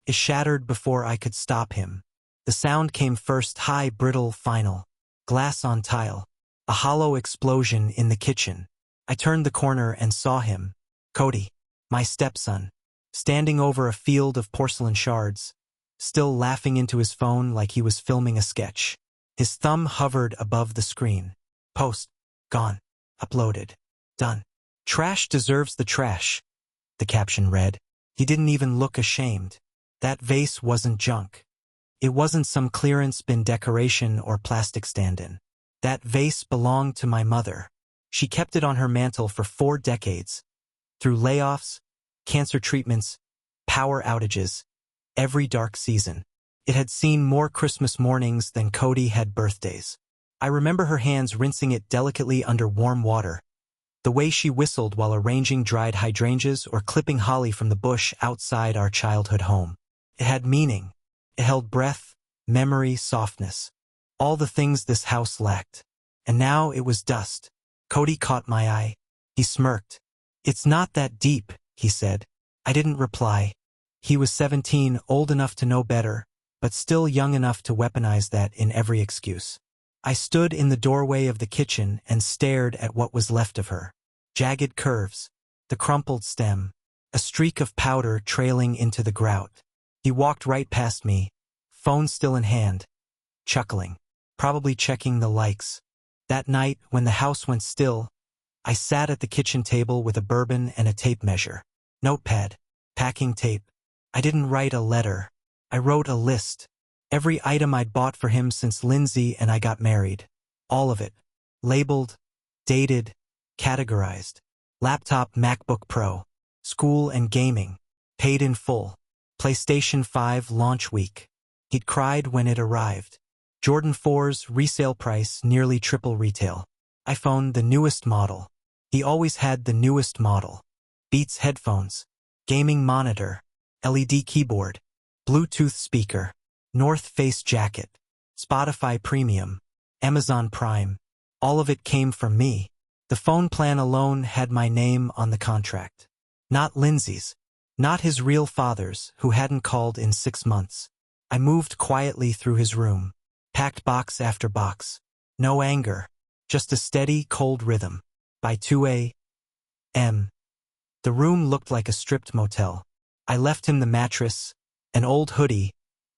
It shattered before I could stop him. The sound came first, high, brittle, final. Glass on tile. A hollow explosion in the kitchen. I turned the corner and saw him. Cody, my stepson, standing over a field of porcelain shards, still laughing into his phone like he was filming a sketch. His thumb hovered above the screen. Post. Gone. Uploaded. Done. Trash deserves the trash, the caption read. He didn't even look ashamed. That vase wasn't junk. It wasn't some clearance bin decoration or plastic stand-in. That vase belonged to my mother. She kept it on her mantle for 4 decades. Through layoffs, cancer treatments, power outages, every dark season. It had seen more Christmas mornings than Cody had birthdays. I remember her hands rinsing it delicately under warm water, the way she whistled while arranging dried hydrangeas or clipping holly from the bush outside our childhood home. It had meaning. It held breath, memory, softness. All the things this house lacked. And now it was dust. Cody caught my eye. He smirked. It's not that deep, he said. I didn't reply. He was 17, old enough to know better, but still young enough to weaponize that in every excuse. I stood in the doorway of the kitchen and stared at what was left of her. Jagged curves, the crumpled stem, a streak of powder trailing into the grout. He walked right past me, phone still in hand, chuckling, probably checking the likes. That night, when the house went still, I sat at the kitchen table with a bourbon and a tape measure. Notepad, packing tape. I didn't write a letter. I wrote a list. Every item I'd bought for him since Lindsay and I got married. All of it. Labeled, dated, categorized. Laptop, MacBook Pro. School and gaming. Paid in full. PlayStation 5 launch week. He'd cried when it arrived. Jordan 4's resale price nearly triple retail. iPhone, the newest model. He always had the newest model. Beats headphones. Gaming monitor. LED keyboard. Bluetooth speaker. North Face jacket. Spotify Premium. Amazon Prime. All of it came from me. The phone plan alone had my name on the contract. Not Lindsay's. Not his real father's, who hadn't called in 6 months. I moved quietly through his room. Packed box after box. No anger. Just a steady, cold rhythm. By 2 a.m. The room looked like a stripped motel. I left him the mattress, an old hoodie,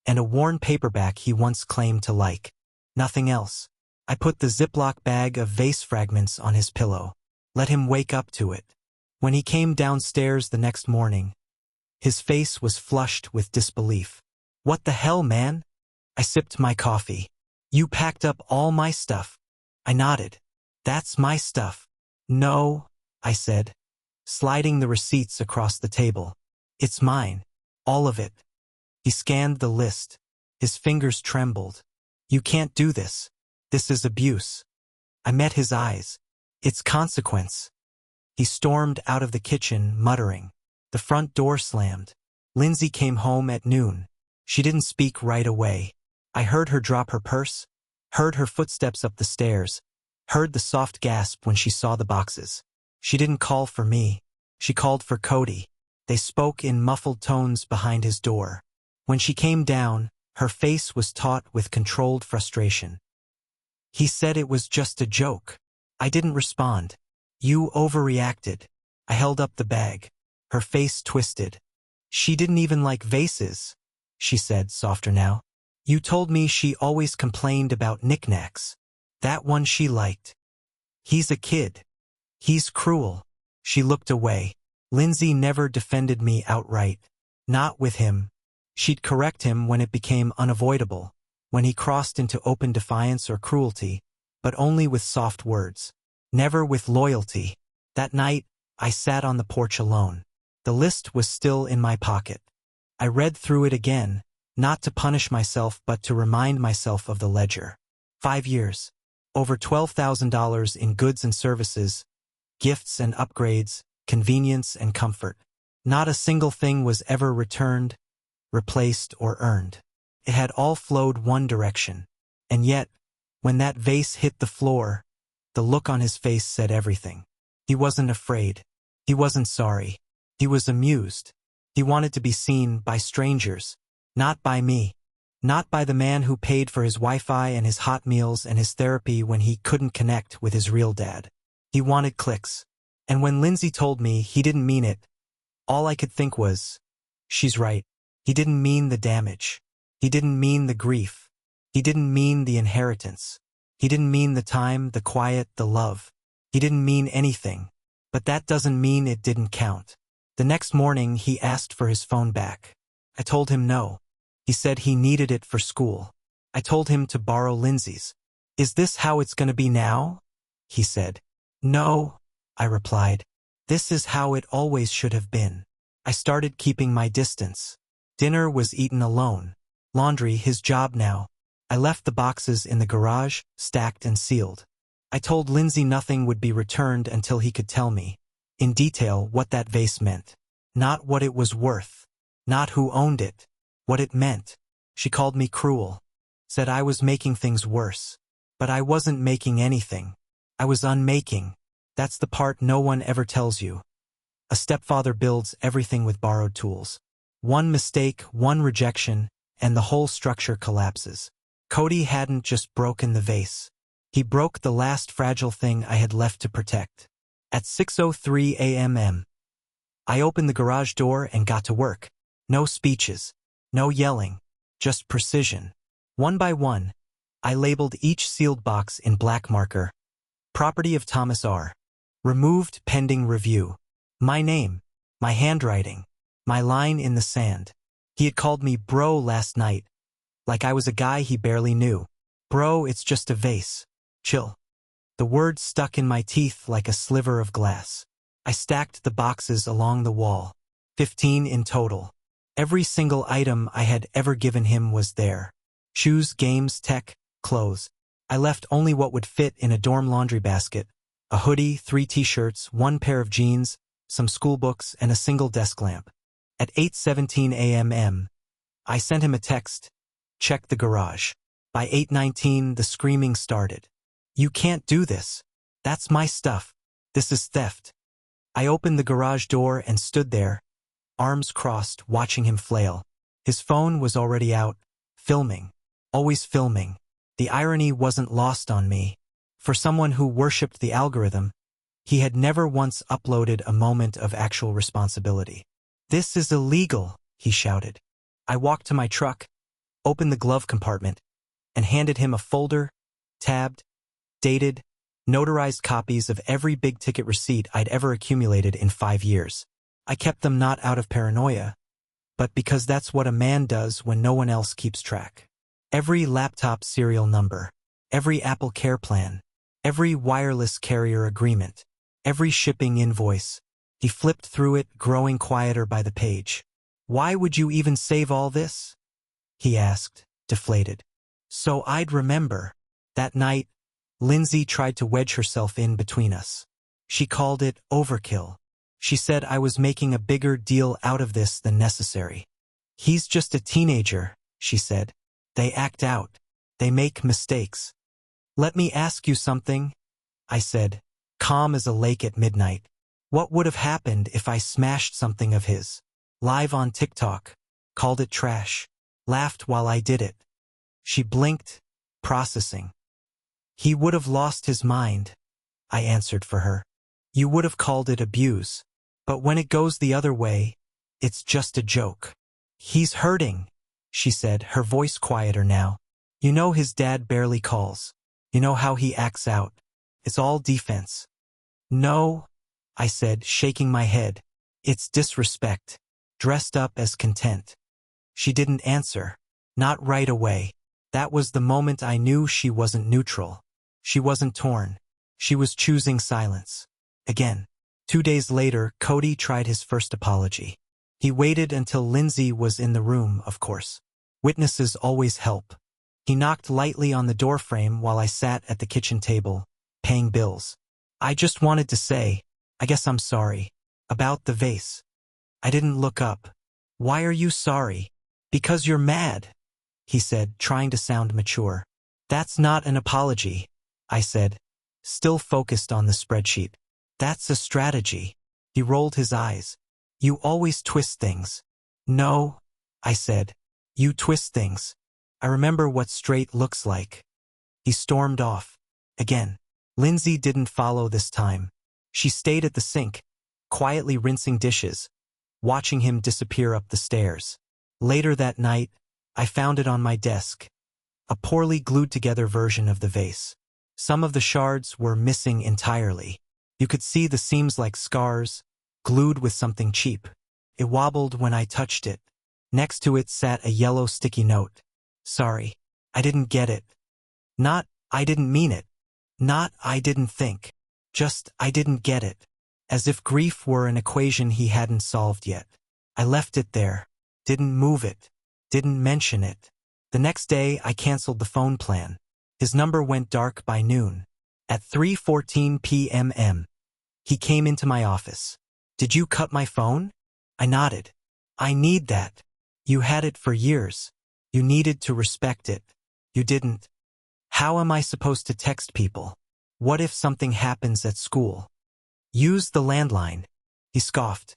and a worn paperback he once claimed to like. Nothing else. I put the Ziploc bag of vase fragments on his pillow. Let him wake up to it. When he came downstairs the next morning, his face was flushed with disbelief. What the hell, man? I sipped my coffee. You packed up all my stuff. I nodded. That's my stuff. No, I said, sliding the receipts across the table. It's mine. All of it. He scanned the list. His fingers trembled. You can't do this. This is abuse. I met his eyes. It's consequence. He stormed out of the kitchen, muttering. The front door slammed. Lindsay came home at noon. She didn't speak right away. I heard her drop her purse, heard her footsteps up the stairs, heard the soft gasp when she saw the boxes. She didn't call for me. She called for Cody. They spoke in muffled tones behind his door. When she came down, her face was taut with controlled frustration. He said it was just a joke. I didn't respond. You overreacted. I held up the bag. Her face twisted. She didn't even like vases, she said, softer now. You told me she always complained about knickknacks. That one she liked. He's a kid. He's cruel. She looked away. Lindsay never defended me outright. Not with him. She'd correct him when it became unavoidable, when he crossed into open defiance or cruelty, but only with soft words. Never with loyalty. That night, I sat on the porch alone. The list was still in my pocket. I read through it again, not to punish myself but to remind myself of the ledger. 5 years. Over $12,000 in goods and services, gifts and upgrades, convenience and comfort. Not a single thing was ever returned, replaced, or earned. It had all flowed one direction. And yet, when that vase hit the floor, the look on his face said everything. He wasn't afraid. He wasn't sorry. He was amused. He wanted to be seen by strangers, not by me. Not by the man who paid for his Wi-Fi and his hot meals and his therapy when he couldn't connect with his real dad. He wanted clicks. And when Lindsay told me he didn't mean it, all I could think was, she's right. He didn't mean the damage. He didn't mean the grief. He didn't mean the inheritance. He didn't mean the time, the quiet, the love. He didn't mean anything. But that doesn't mean it didn't count. The next morning, he asked for his phone back. I told him no. He said he needed it for school. I told him to borrow Lindsay's. Is this how it's going to be now? He said. No, I replied. This is how it always should have been. I started keeping my distance. Dinner was eaten alone. Laundry, his job now. I left the boxes in the garage, stacked and sealed. I told Lindsay nothing would be returned until he could tell me, in detail, what that vase meant. Not what it was worth. Not who owned it. What it meant. She called me cruel. Said I was making things worse. But I wasn't making anything. I was unmaking. That's the part no one ever tells you. A stepfather builds everything with borrowed tools. One mistake, one rejection, and the whole structure collapses. Cody hadn't just broken the vase. He broke the last fragile thing I had left to protect. At 6:03 a.m., I opened the garage door and got to work. No speeches. No yelling. Just precision. One by one, I labeled each sealed box in black marker. Property of Thomas R. Removed pending review. My name. My handwriting. My line in the sand. He had called me bro last night. Like I was a guy he barely knew. Bro, it's just a vase. Chill. The words stuck in my teeth like a sliver of glass. I stacked the boxes along the wall. 15 in total. Every single item I had ever given him was there. Shoes, games, tech, clothes. I left only what would fit in a dorm laundry basket. A hoodie, 3 t-shirts, 1 pair of jeans, some school books, and a single desk lamp. At 8:17 a.m., I sent him a text. Check the garage. By 8:19, the screaming started. You can't do this. That's my stuff. This is theft. I opened the garage door and stood there, arms crossed, watching him flail. His phone was already out, filming. Always filming. The irony wasn't lost on me. For someone who worshipped the algorithm, he had never once uploaded a moment of actual responsibility. This is illegal, he shouted. I walked to my truck, opened the glove compartment, and handed him a folder, tabbed, dated, notarized copies of every big-ticket receipt I'd ever accumulated in 5 years. I kept them not out of paranoia, but because that's what a man does when no one else keeps track. Every laptop serial number, every Apple Care plan, every wireless carrier agreement, every shipping invoice. He flipped through it, growing quieter by the page. Why would you even save all this? He asked, deflated. So I'd remember. That night, Lindsay tried to wedge herself in between us. She called it overkill. She said I was making a bigger deal out of this than necessary. He's just a teenager, she said. They act out. They make mistakes. Let me ask you something, I said, calm as a lake at midnight. What would have happened if I smashed something of his? Live on TikTok. Called it trash. Laughed while I did it. She blinked, processing. He would have lost his mind, I answered for her. You would have called it abuse. But when it goes the other way, it's just a joke. He's hurting, she said, her voice quieter now. You know his dad barely calls. You know how he acts out. It's all defense. No, I said, shaking my head. It's disrespect. Dressed up as content. She didn't answer. Not right away. That was the moment I knew she wasn't neutral. She wasn't torn. She was choosing silence. Again. 2 days later, Cody tried his first apology. He waited until Lindsay was in the room, of course. Witnesses always help. He knocked lightly on the doorframe while I sat at the kitchen table, paying bills. I just wanted to say, I guess I'm sorry. About the vase. I didn't look up. Why are you sorry? Because you're mad, he said, trying to sound mature. That's not an apology, I said, still focused on the spreadsheet. That's a strategy. He rolled his eyes. You always twist things. No, I said. You twist things. I remember what straight looks like. He stormed off. Again. Lindsay didn't follow this time. She stayed at the sink, quietly rinsing dishes, watching him disappear up the stairs. Later that night, I found it on my desk. A poorly glued-together version of the vase. Some of the shards were missing entirely. You could see the seams like scars, glued with something cheap. It wobbled when I touched it. Next to it sat a yellow sticky note. Sorry, I didn't get it. Not, I didn't mean it. Not, I didn't think. Just, I didn't get it. As if grief were an equation he hadn't solved yet. I left it there. Didn't move it. Didn't mention it. The next day, I canceled the phone plan. His number went dark by noon. At 3:14 p.m. He came into my office. Did you cut my phone? I nodded. I need that. You had it for years. You needed to respect it. You didn't. How am I supposed to text people? What if something happens at school? Use the landline. He scoffed.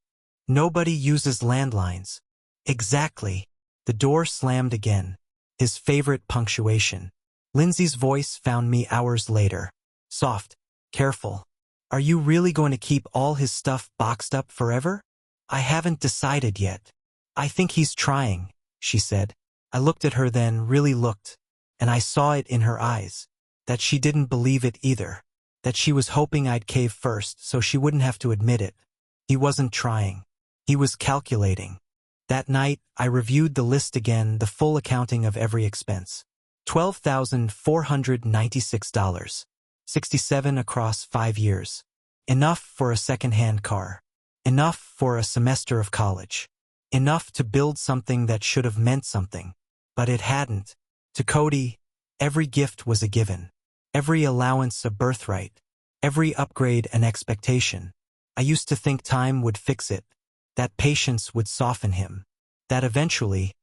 Nobody uses landlines. Exactly. The door slammed again. His favorite punctuation. Lindsay's voice found me hours later. Soft. Careful. Are you really going to keep all his stuff boxed up forever? I haven't decided yet. I think he's trying, she said. I looked at her then, really looked, and I saw it in her eyes. That she didn't believe it either. That she was hoping I'd cave first so she wouldn't have to admit it. He wasn't trying. He was calculating. That night, I reviewed the list again, the full accounting of every expense. $12,496. 67 across 5 years. Enough for a second-hand car. Enough for a semester of college. Enough to build something that should have meant something. But it hadn't. To Cody, every gift was a given. Every allowance a birthright. Every upgrade an expectation. I used to think time would fix it. That patience would soften him. That eventually,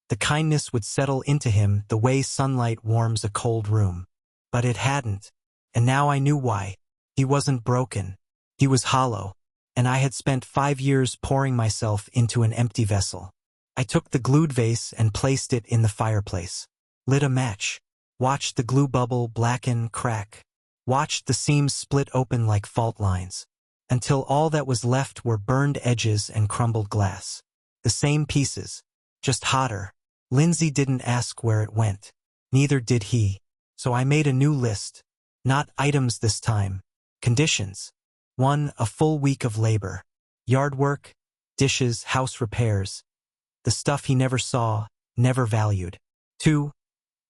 the kindness would settle into him the way sunlight warms a cold room. But it hadn't. And now I knew why. He wasn't broken. He was hollow. And I had spent 5 years pouring myself into an empty vessel. I took the glued vase and placed it in the fireplace. Lit a match. Watched the glue bubble blacken, crack. Watched the seams split open like fault lines. Until all that was left were burned edges and crumbled glass. The same pieces. Just hotter. Lindsay didn't ask where it went. Neither did he. So I made a new list. Not items this time. Conditions. 1. A full week of labor. Yard work, dishes, house repairs. The stuff he never saw, never valued. 2.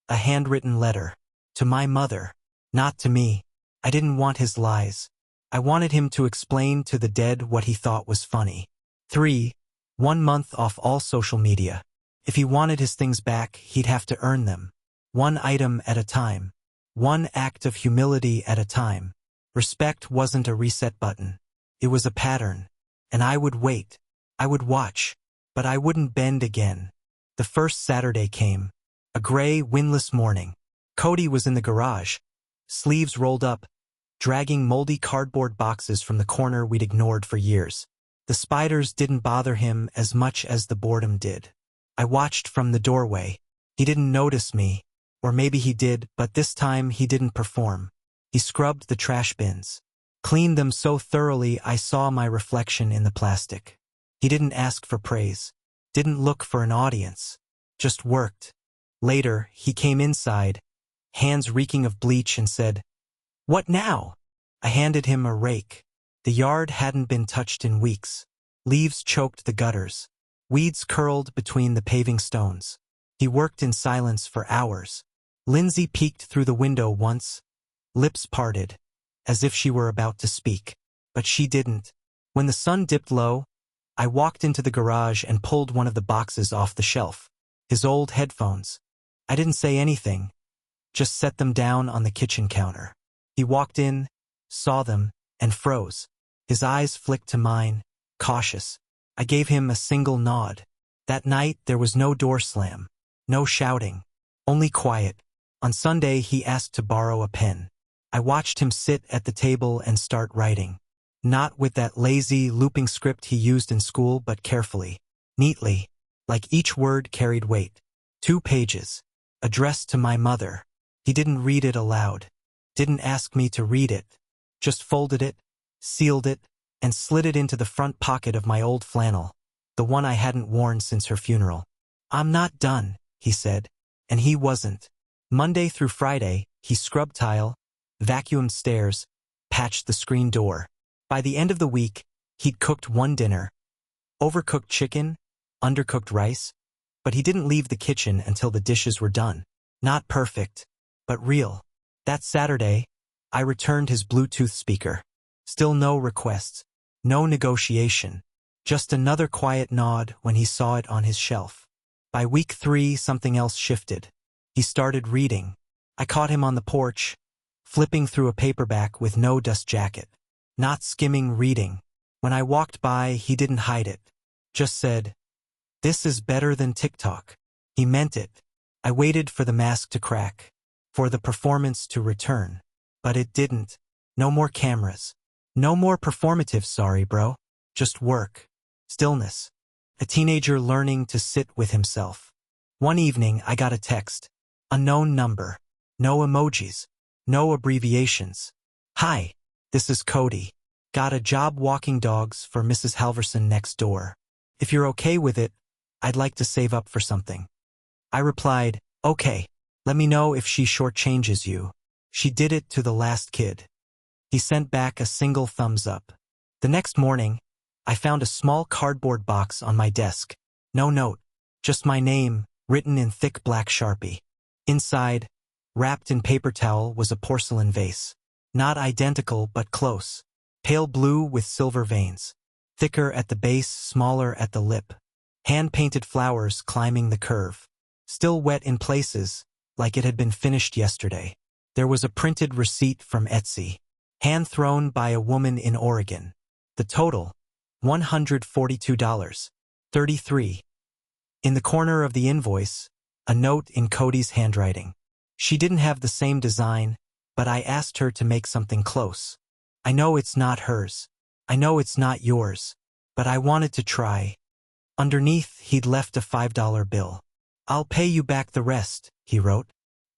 A handwritten letter. To my mother. Not to me. I didn't want his lies. I wanted him to explain to the dead what he thought was funny. 3. 1 month off all social media. If he wanted his things back, he'd have to earn them. 1 item at a time. 1 act of humility at a time. Respect wasn't a reset button. It was a pattern. And I would wait. I would watch. But I wouldn't bend again. The first Saturday came. A gray, windless morning. Cody was in the garage, sleeves rolled up, dragging moldy cardboard boxes from the corner we'd ignored for years. The spiders didn't bother him as much as the boredom did. I watched from the doorway. He didn't notice me. Or maybe he did, but this time he didn't perform. He scrubbed the trash bins. Cleaned them so thoroughly I saw my reflection in the plastic. He didn't ask for praise. Didn't look for an audience. Just worked. Later, he came inside, hands reeking of bleach, and said, "What now?" I handed him a rake. The yard hadn't been touched in weeks. Leaves choked the gutters. Weeds curled between the paving stones. He worked in silence for hours. Lindsay peeked through the window once, lips parted, as if she were about to speak. But she didn't. When the sun dipped low, I walked into the garage and pulled one of the boxes off the shelf. His old headphones. I didn't say anything, just set them down on the kitchen counter. He walked in, saw them, and froze. His eyes flicked to mine, cautious. I gave him a single nod. That night there was no door slam, no shouting, only quiet. On Sunday he asked to borrow a pen. I watched him sit at the table and start writing. Not with that lazy, looping script he used in school, but carefully, neatly. like each word carried weight. 2 pages. Addressed to my mother. He didn't read it aloud. Didn't ask me to read it. Just folded it, sealed it, and slid it into the front pocket of my old flannel, the one I hadn't worn since her funeral. "I'm not done," he said. And he wasn't. Monday through Friday, he scrubbed tile, vacuumed stairs, patched the screen door. By the end of the week, he'd cooked 1 dinner. Overcooked chicken, undercooked rice, but he didn't leave the kitchen until the dishes were done. Not perfect, but real. That Saturday, I returned his Bluetooth speaker. Still no requests, no negotiation, just another quiet nod when he saw it on his shelf. By week 3, something else shifted. He started reading. I caught him on the porch, flipping through a paperback with no dust jacket. Not skimming, reading. When I walked by, he didn't hide it. Just said, "This is better than TikTok." He meant it. I waited for the mask to crack, for the performance to return. But it didn't. No more cameras. No more performative sorry, bro. Just work. Stillness. A teenager learning to sit with himself. One evening, I got a text. Unknown number. No emojis. No abbreviations. "Hi, this is Cody. Got a job walking dogs for Mrs. Halverson next door. If you're okay with it, I'd like to save up for something." I replied, "Okay. Let me know if she shortchanges you. She did it to the last kid." He sent back a single thumbs up. The next morning, I found a small cardboard box on my desk. No note, just my name, written in thick black Sharpie. Inside, wrapped in paper towel, was a porcelain vase. Not identical, but close. Pale blue with silver veins. Thicker at the base, smaller at the lip. Hand-painted flowers climbing the curve. Still wet in places, like it had been finished yesterday. There was a printed receipt from Etsy. Hand-thrown by a woman in Oregon. The total, $142.33. In the corner of the invoice, a note in Cody's handwriting. She didn't have the same design, but I asked her to make something close. "I know it's not hers. I know it's not yours. But I wanted to try." Underneath, he'd left a $5 bill. "I'll pay you back the rest," he wrote.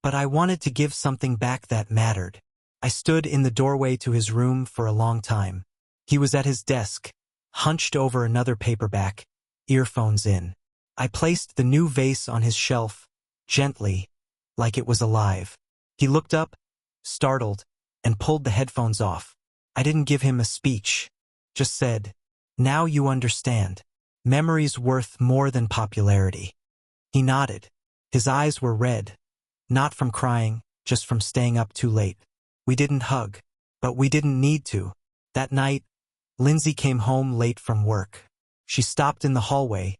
But I wanted to give something back that mattered. I stood in the doorway to his room for a long time. He was at his desk, hunched over another paperback, earphones in. I placed the new vase on his shelf, gently, like it was alive. He looked up, startled, and pulled the headphones off. I didn't give him a speech, just said, "Now you understand. Memory's worth more than popularity." He nodded. His eyes were red, not from crying, just from staying up too late. We didn't hug, but we didn't need to. That night, Lindsay came home late from work. She stopped in the hallway,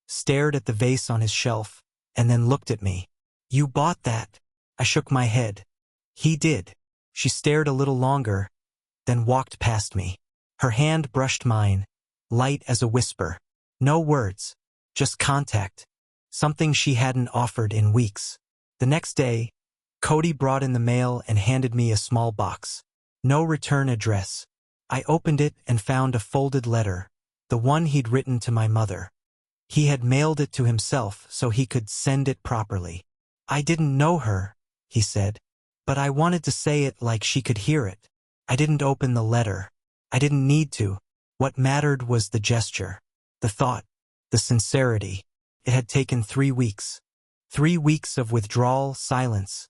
stared at the vase on his shelf, and then looked at me. "You bought that?" I shook my head. "He did." She stared a little longer, then walked past me. Her hand brushed mine, light as a whisper. No words, just contact. Something she hadn't offered in weeks. The next day, Cody brought in the mail and handed me a small box. No return address. I opened it and found a folded letter, the one he'd written to my mother. He had mailed it to himself so he could send it properly. "I didn't know her," he said, "but I wanted to say it like she could hear it." I didn't open the letter. I didn't need to. What mattered was the gesture, the thought, the sincerity. It had taken 3 weeks. 3 weeks of withdrawal, silence,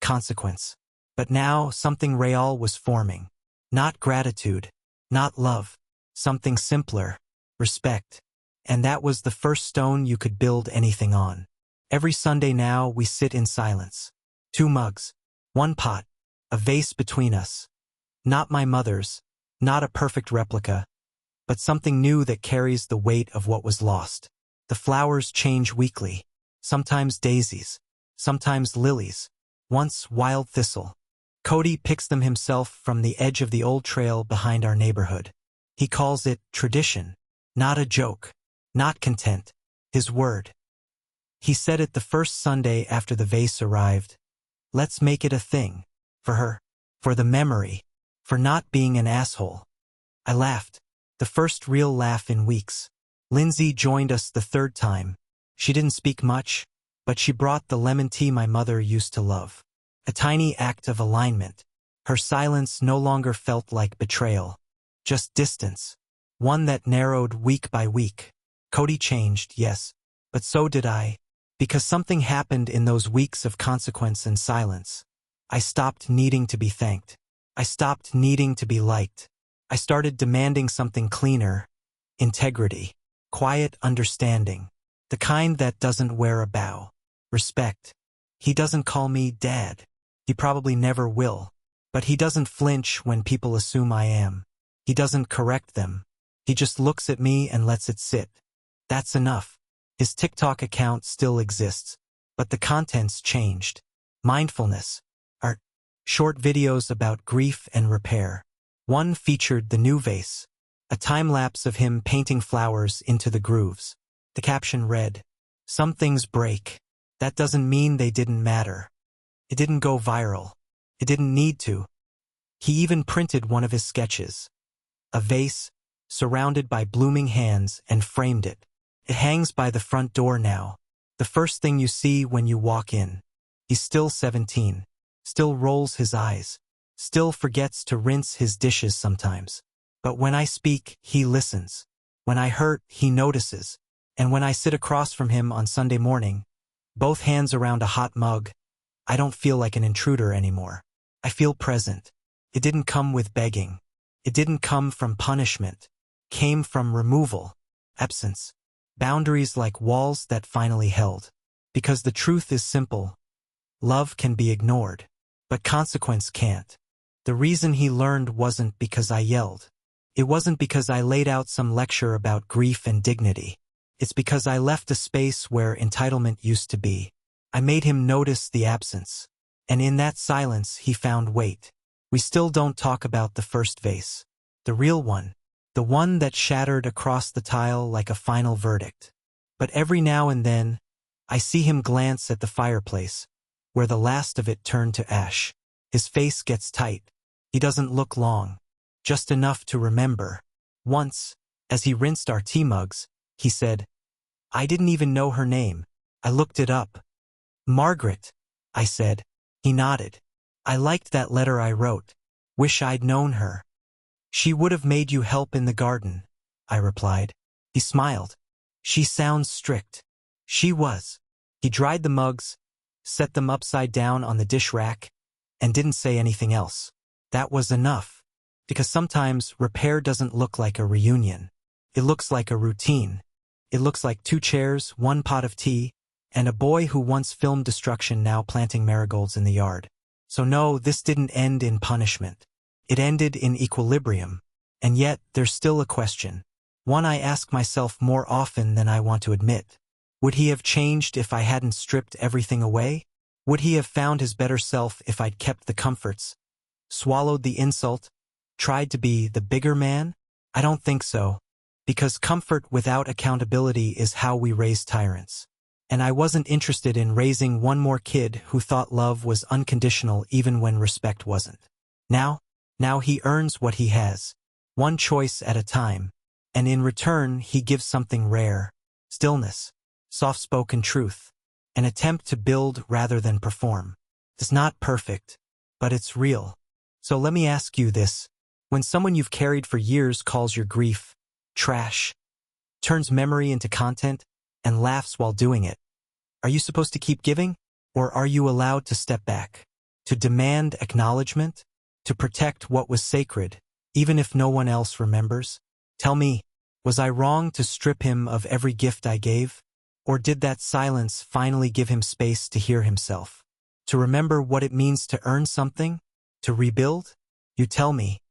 consequence. But now something real was forming. Not gratitude, not love. Something simpler, respect. And that was the first stone you could build anything on. Every Sunday now we sit in silence. 2 mugs, 1 pot, a vase between us. Not my mother's, not a perfect replica, but something new that carries the weight of what was lost. The flowers change weekly, sometimes daisies, sometimes lilies, once wild thistle. Cody picks them himself from the edge of the old trail behind our neighborhood. He calls it tradition, not a joke, not content, his word. He said it the first Sunday after the vase arrived. "Let's make it a thing, for her, for the memory, for not being an asshole." I laughed, the first real laugh in weeks. Lindsay joined us the 3rd time, She didn't speak much, but she brought the lemon tea my mother used to love. A tiny act of alignment. Her silence no longer felt like betrayal, just distance, one that narrowed week by week. Cody changed, yes, but so did I, because something happened in those weeks of consequence and silence. I stopped needing to be thanked. I stopped needing to be liked. I started demanding something cleaner, integrity, quiet understanding, the kind that doesn't wear a bow. Respect. He doesn't call me dad. He probably never will. But he doesn't flinch when people assume I am. He doesn't correct them. He just looks at me and lets it sit. That's enough. His TikTok account still exists, but the content's changed. Mindfulness. Art. Short videos about grief and repair. One featured the new Vase, a time-lapse of him painting flowers into the grooves. The caption read, "Some things break. That doesn't mean they didn't matter." It didn't go viral. It didn't need to. He even printed one of his sketches, a vase, surrounded by blooming hands, and framed it. It hangs by the front door now, the first thing you see when you walk in. He's still 17, still rolls his eyes, still forgets to rinse his dishes sometimes. But when I speak, he listens. When I hurt, he notices. And when I sit across from him on Sunday morning, both hands around a hot mug, I don't feel like an intruder anymore. I feel present. It didn't come with begging. It didn't come from punishment. It came from removal, absence, boundaries like walls that finally held. Because the truth is simple. Love can be ignored, but consequence can't. The reason he learned wasn't because I yelled. It wasn't because I laid out some lecture about grief and dignity. It's because I left a space where entitlement used to be. I made him notice the absence. And in that silence, he found weight. We still don't talk about the first vase. The real one. The one that shattered across the tile like a final verdict. But every now and then, I see him glance at the fireplace, where the last of it turned to ash. His face gets tight. He doesn't look long. Just enough to remember. Once, as he rinsed our tea mugs, he said, "I didn't even know her name. I looked it up." "Margaret," I said. He nodded. "I liked that letter I wrote. Wish I'd known her." "She would have made you help in the garden," I replied. He smiled. "She sounds strict." She was. He dried the mugs, set them upside down on the dish rack, and didn't say anything else. That was enough. Because sometimes repair doesn't look like a reunion. It looks like a routine. It looks like 2 chairs, 1 pot of tea, and a boy who once filmed destruction now planting marigolds in the yard. So no, this didn't end in punishment. It ended in equilibrium. And yet, there's still a question. One I ask myself more often than I want to admit. Would he have changed if I hadn't stripped everything away? Would he have found his better self if I'd kept the comforts, swallowed the insult, tried to be the bigger man? I don't think so. Because comfort without accountability is how we raise tyrants. And I wasn't interested in raising one more kid who thought love was unconditional even when respect wasn't. Now he earns what he has, one choice at a time, and in return he gives something rare, stillness, soft-spoken truth, an attempt to build rather than perform. It's not perfect, but it's real. So let me ask you this. When someone you've carried for years calls your grief trash, turns memory into content, and laughs while doing it, are you supposed to keep giving? Or are you allowed to step back? To demand acknowledgement? To protect what was sacred, even if no one else remembers? Tell me, was I wrong to strip him of every gift I gave? Or did that silence finally give him space to hear himself? To remember what it means to earn something? To rebuild? You tell me.